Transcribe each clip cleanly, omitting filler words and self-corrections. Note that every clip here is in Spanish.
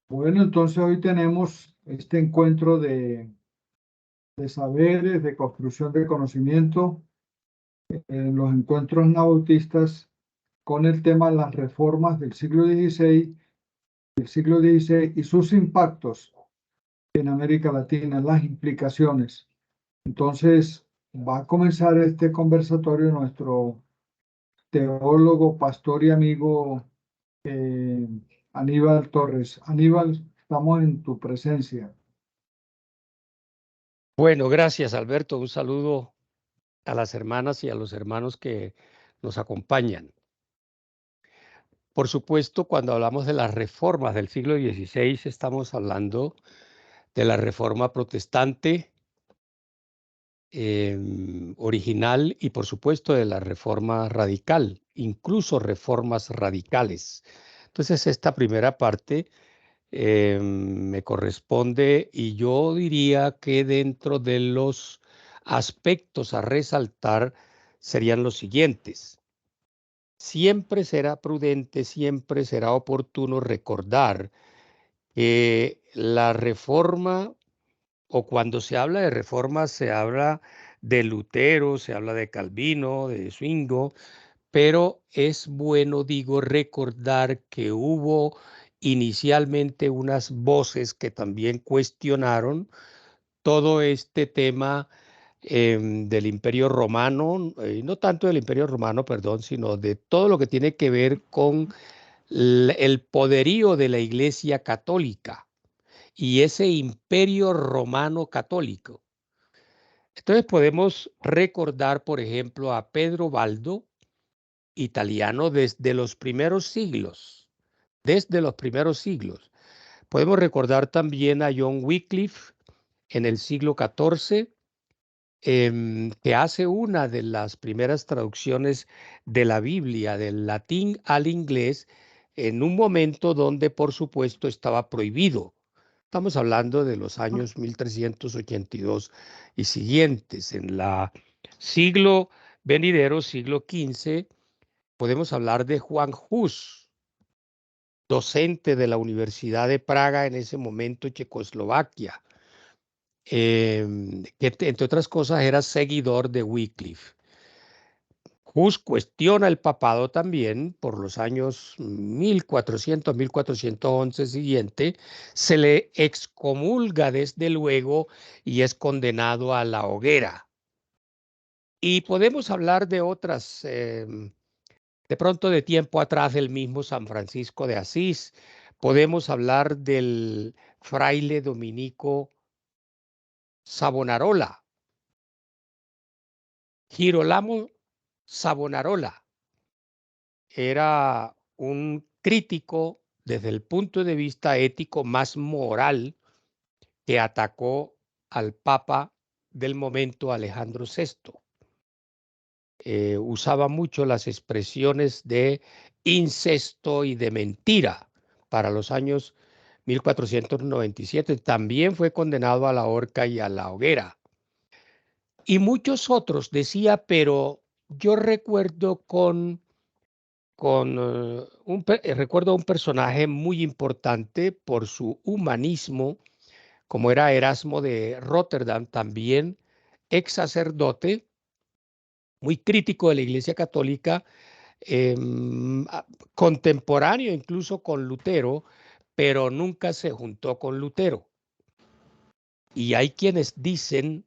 Bueno, entonces hoy tenemos este encuentro de saberes, de construcción de conocimiento, en los encuentros nabautistas con el tema las reformas del siglo XVI y sus impactos en América Latina, las implicaciones. Entonces, va a comenzar este conversatorio nuestro teólogo, pastor y amigo eh, Aníbal Torres. Aníbal, estamos en tu presencia. Bueno, gracias Alberto. Un saludo a las hermanas y a los hermanos que nos acompañan. Por supuesto, cuando hablamos de las reformas del siglo XVI, estamos hablando de la reforma protestante original y por supuesto de la reforma radical, incluso reformas radicales. Entonces, esta primera parte me corresponde y yo diría que dentro de los aspectos a resaltar serían los siguientes. Siempre será prudente, siempre será oportuno recordar que la reforma, o cuando se habla de reforma, se habla de Lutero, se habla de Calvino, de Zwingo, pero es bueno, digo, recordar que hubo inicialmente unas voces que también cuestionaron todo este tema del Imperio Romano, no tanto del Imperio Romano, perdón, sino de todo lo que tiene que ver con el poderío de la Iglesia Católica y ese Imperio Romano Católico. Entonces podemos recordar, por ejemplo, a Pedro Baldo, italiano desde los primeros siglos, desde los primeros siglos. Podemos recordar también a John Wycliffe en el siglo XIV, que hace una de las primeras traducciones de la Biblia del latín al inglés en un momento donde, por supuesto, estaba prohibido. Estamos hablando de los años 1382 y siguientes. En la siglo venidero, siglo XV, podemos hablar de Juan Hus, docente de la Universidad de Praga en ese momento, Checoslovaquia, que entre otras cosas era seguidor de Wycliffe. Hus cuestiona el papado también por los años 1400, 1411 siguiente, se le excomulga desde luego y es condenado a la hoguera. Y podemos hablar de otras, de pronto de tiempo atrás del mismo San Francisco de Asís, podemos hablar del fraile dominico Savonarola, Girolamo Savonarola. Era un crítico desde el punto de vista ético más moral que atacó al Papa del momento, Alejandro VI. Usaba mucho las expresiones de incesto y de mentira para los años 1497. También fue condenado a la horca y a la hoguera. Y muchos otros, decía, pero yo recuerdo recuerdo a un personaje muy importante por su humanismo, como era Erasmo de Rotterdam, también ex sacerdote, muy crítico de la Iglesia Católica, contemporáneo incluso con Lutero, pero nunca se juntó con Lutero. Y hay quienes dicen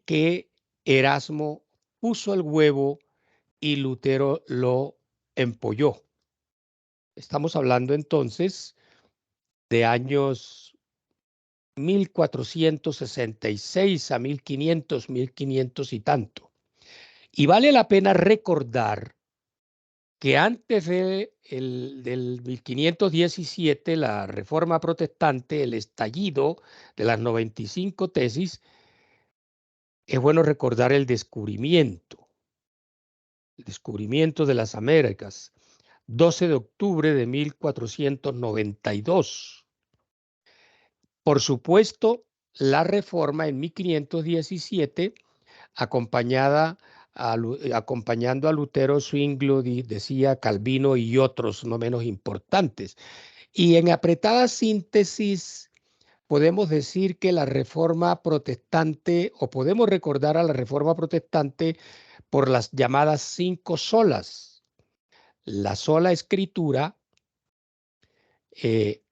que Erasmo puso el huevo y Lutero lo empolló. Estamos hablando entonces de años 1466 a 1500, 1500 y tanto. Y vale la pena recordar que antes del 1517, la Reforma Protestante, el estallido de las 95 tesis, es bueno recordar el descubrimiento de las Américas, 12 de octubre de 1492. Por supuesto, la reforma en 1517, acompañada acompañando a Lutero, Zwinglio decía Calvino y otros no menos importantes. Y en apretada síntesis, podemos decir que la Reforma Protestante, o podemos recordar a la Reforma Protestante por las llamadas 5 solas. La sola escritura,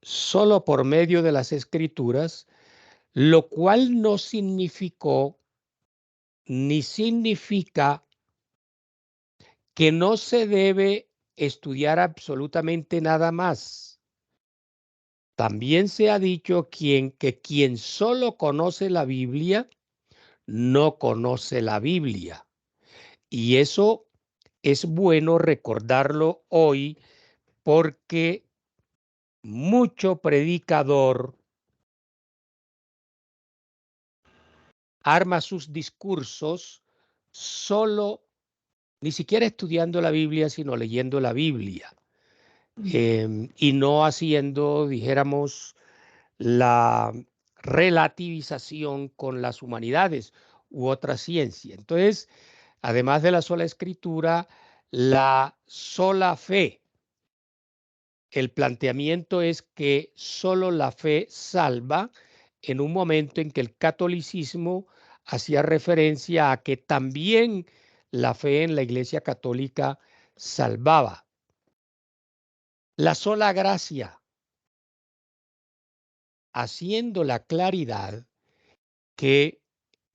solo por medio de las escrituras, lo cual no significó ni significa que no se debe estudiar absolutamente nada más. También se ha dicho que quien solo conoce la Biblia no conoce la Biblia. Y eso es bueno recordarlo hoy porque mucho predicador arma sus discursos solo, ni siquiera estudiando la Biblia, sino leyendo la Biblia. Y no haciendo, dijéramos, la relativización con las humanidades u otra ciencia. Entonces, además de la sola escritura, la sola fe. El planteamiento es que solo la fe salva en un momento en que el catolicismo hacía referencia a que también la fe en la Iglesia Católica salvaba. La sola gracia, haciendo la claridad que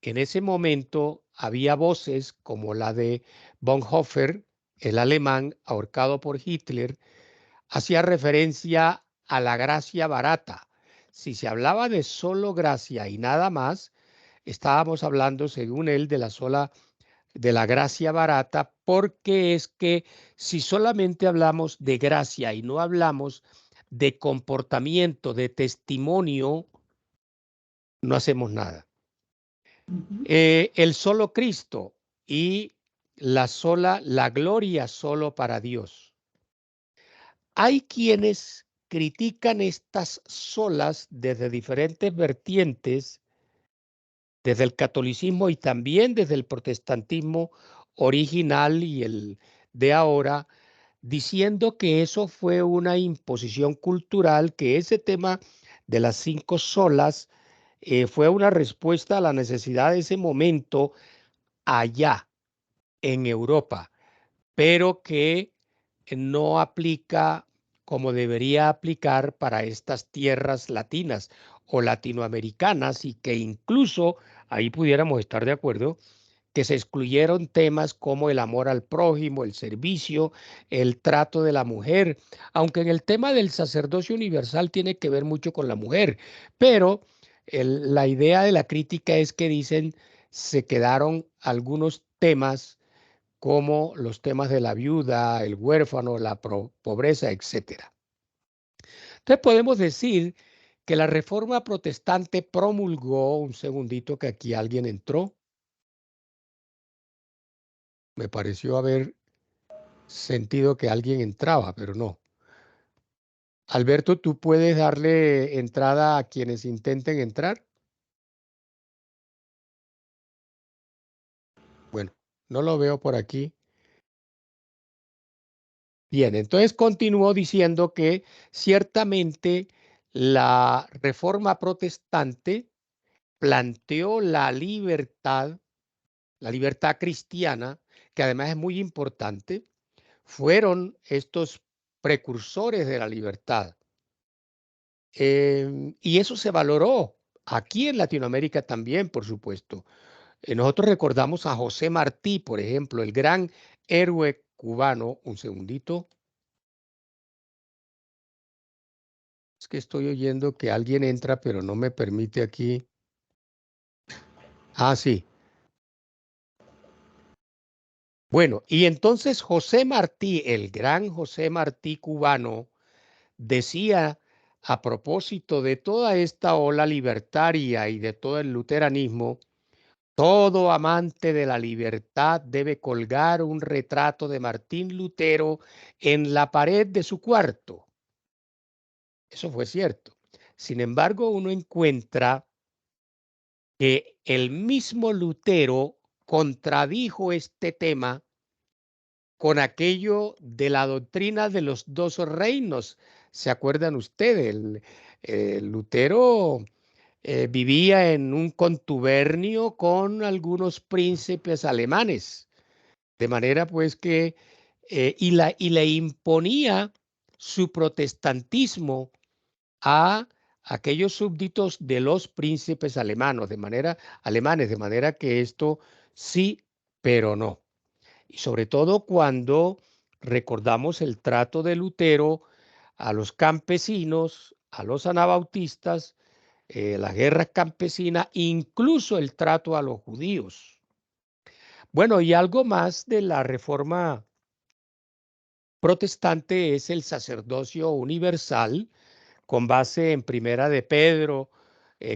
en ese momento había voces como la de Bonhoeffer, el alemán ahorcado por Hitler, hacía referencia a la gracia barata. Si se hablaba de solo gracia y nada más, estábamos hablando, según él, de la gracia barata, porque es que si solamente hablamos de gracia y no hablamos de comportamiento, de testimonio, no hacemos nada. El solo Cristo y la gloria solo para Dios. Hay quienes critican estas solas desde diferentes vertientes, desde el catolicismo y también desde el protestantismo original y el de ahora, diciendo que eso fue una imposición cultural, que ese tema de las 5 solas fue una respuesta a la necesidad de ese momento allá en Europa, pero que no aplica como debería aplicar para estas tierras latinas o latinoamericanas, y que incluso ahí pudiéramos estar de acuerdo que se excluyeron temas como el amor al prójimo, el servicio, el trato de la mujer, aunque en el tema del sacerdocio universal tiene que ver mucho con la mujer, pero la idea de la crítica es que dicen se quedaron algunos temas como los temas de la viuda, el huérfano, la pobreza, etcétera. Entonces podemos decir que la Reforma Protestante promulgó, un segundito que aquí alguien entró, me pareció haber sentido que alguien entraba, pero no. Alberto, ¿tú puedes darle entrada a quienes intenten entrar? Bueno, no lo veo por aquí. Bien, entonces continuó diciendo que ciertamente la Reforma Protestante planteó la libertad cristiana, que además es muy importante, fueron estos precursores de la libertad. Y eso se valoró aquí en Latinoamérica también, por supuesto. Nosotros recordamos a José Martí, por ejemplo, el gran héroe cubano. Un segundito. Es que estoy oyendo que alguien entra, pero no me permite aquí. Ah, sí. Bueno, y entonces José Martí, el gran José Martí cubano, decía a propósito de toda esta ola libertaria y de todo el luteranismo: todo amante de la libertad debe colgar un retrato de Martín Lutero en la pared de su cuarto. Eso fue cierto. Sin embargo, uno encuentra que el mismo Lutero contradijo este tema con aquello de la doctrina de los dos reinos. ¿Se acuerdan ustedes? Lutero vivía en un contubernio con algunos príncipes alemanes, de manera pues que, y le imponía su protestantismo a aquellos súbditos de los príncipes alemanes, de manera que esto sí, pero no. Y sobre todo cuando recordamos el trato de Lutero a los campesinos, a los anabautistas, la guerra campesina, incluso el trato a los judíos. Bueno, y algo más de la reforma protestante es el sacerdocio universal, con base en Primera de Pedro,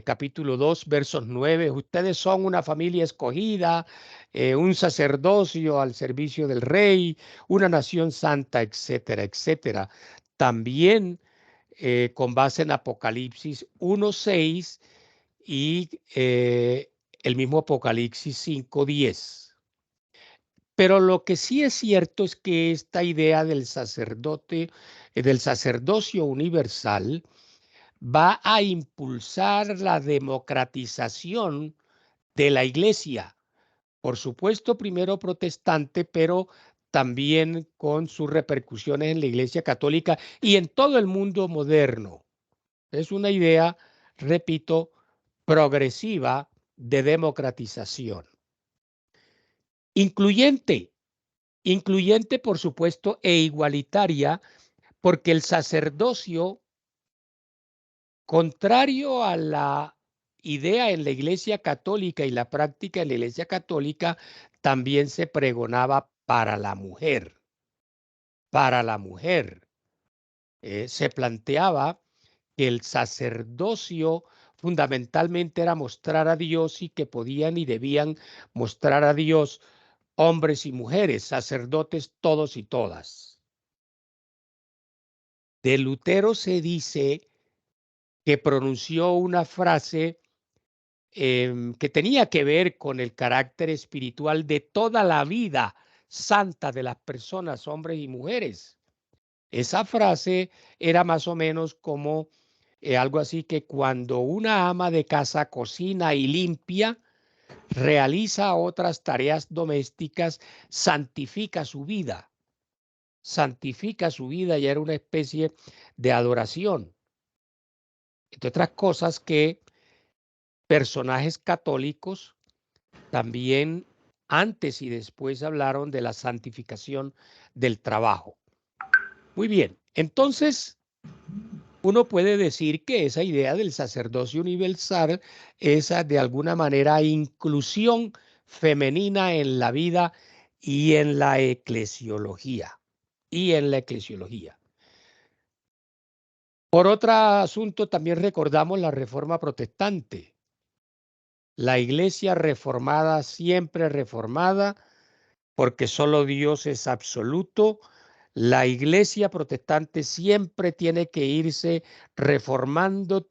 capítulo 2, versos 9. Ustedes son una familia escogida, un sacerdocio al servicio del rey, una nación santa, etcétera, etcétera. También con base en Apocalipsis 1:6 y el mismo Apocalipsis 5:10. Pero lo que sí es cierto es que esta idea del del sacerdocio universal, va a impulsar la democratización de la iglesia. Por supuesto, primero protestante, pero también con sus repercusiones en la iglesia católica y en todo el mundo moderno. Es una idea, repito, progresiva de democratización. Incluyente, incluyente por supuesto, e igualitaria, porque el sacerdocio, contrario a la idea en la Iglesia Católica y la práctica en la Iglesia Católica, también se pregonaba para la mujer. Para la mujer. Se planteaba que el sacerdocio fundamentalmente era mostrar a Dios y que podían y debían mostrar a Dios hombres y mujeres, sacerdotes todos y todas. De Lutero se dice que pronunció una frase que tenía que ver con el carácter espiritual de toda la vida santa de las personas, hombres y mujeres. Esa frase era más o menos como algo así que cuando una ama de casa cocina y limpia, realiza otras tareas domésticas, santifica su vida. Santifica su vida y era una especie de adoración. Entre otras cosas que personajes católicos también antes y después hablaron de la santificación del trabajo. Muy bien, entonces uno puede decir que esa idea del sacerdocio universal es de alguna manera inclusión femenina en la vida y en la eclesiología. Por otro asunto, también recordamos la Reforma Protestante. La Iglesia reformada, siempre reformada, porque solo Dios es absoluto. La Iglesia protestante siempre tiene que irse reformando